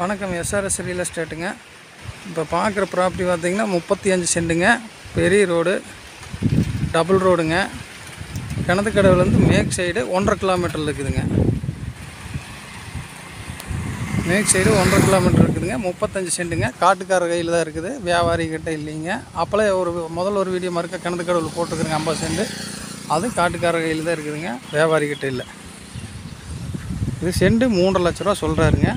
வணக்கம். SRS real எஸ்டேட்டுங்க. இப்போ பார்க்குற ப்ராப்பர்ட்டி பார்த்திங்கன்னா 35 சென்ட்டுங்க. பெரிய ரோடு, டபுள் ரோடுங்க. கிணத்துக்கடவுலேருந்து மேற்கு சைடு 1.5 கிலோமீட்டரில் இருக்குதுங்க. மேற்கு சைடு 1.5 கிலோமீட்டர் இருக்குதுங்க. 35 சென்ட்டுங்க. காட்டுக்கார கையில் தான் இருக்குது, வியாபாரிகிட்ட இல்லைங்க. அப்போலே முதல்ல ஒரு வீடியோ மறுக்க கிணத்துக்கடவுள் போட்டுருக்குறேங்க 50 சென்ட். அது காட்டுக்கார கையில் தான் இருக்குதுங்க, வியாபாரிகிட்ட இல்லை. இது சென்ட் 3.5 லட்ச ரூபா சொல்கிறாருங்க.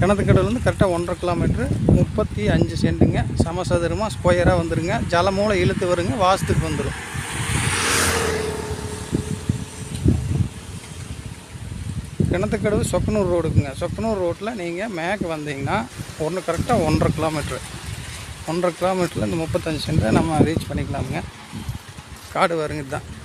கிணத்துக்கடவுலேருந்து கரெக்டாக 1.5 கிலோமீட்ரு, 35 சென்ட்டுங்க. சமசதுரமாக ஸ்கொயராக வந்துடுங்க. ஜலமூலை இழுத்து வருங்க, வாஸ்துக்கு வந்துடும். கிணத்துக்கடவு சொக்கனூர் ரோடுக்குங்க. சொக்கனூர் ரோட்டில் நீங்கள் மேற்கு வந்தீங்கன்னா கரெக்டாக 1.5 கிலோமீட்ரு. 1.5 கிலோமீட்டரில் இந்த 35 சென்ட்டை நம்ம ரீச் பண்ணிக்கலாமுங்க. காடு வருங்க. இதுதான்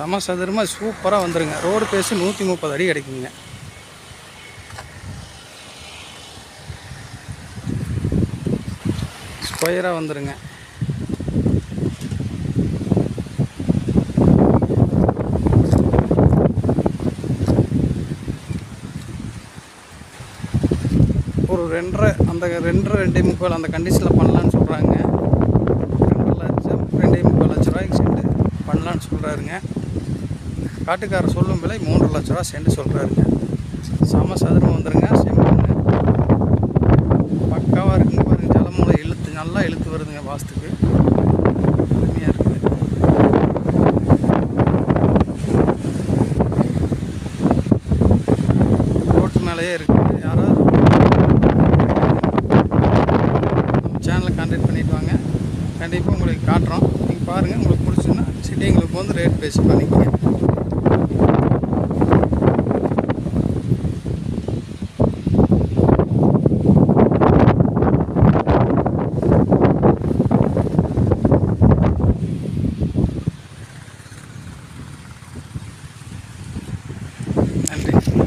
சமசதுரமாக சூப்பராக வந்துடுங்க. ரோடு பேசி 130 அடி கிடைக்குங்க. ஸ்கொயராக வந்துடுங்க. ஒரு 2.5 அந்த 2.25 அந்த கண்டிஷனில் பண்ணலான்னு சொல்கிறாங்க. 2 லட்சம் 2.25 லட்ச ரூபாய்க்கு சென்ட் பண்ணலான்னு சொல்கிறாருங்க. காட்டுக்காரர் சொல்லும் விலை 3 லட்ச ரூபா சென்ட் சொல்கிறாருங்க. சமசதுரம் வந்துடுங்க. செம்மண்ணு பக்காவாக இருக்குங்க. பாருங்கள், ஜலமூலை நல்லா இழுத்து வருதுங்க. வாஸ்துக்கு அருமையாக இருக்குது. ரோட்டு மேலேயே இருக்குது. யாராவது நம்ம சேனலை கான்டாக்ட் பண்ணிட்டு வாங்க. கண்டிப்பாக உங்களுக்கு காட்டுறோம். நீங்கள் பாருங்கள். உங்களுக்கு பிடிச்சுன்னா சிட்டிங்களுக்கு வந்து ரேட் பேசி பண்ணிக்கங்க. நன்றி.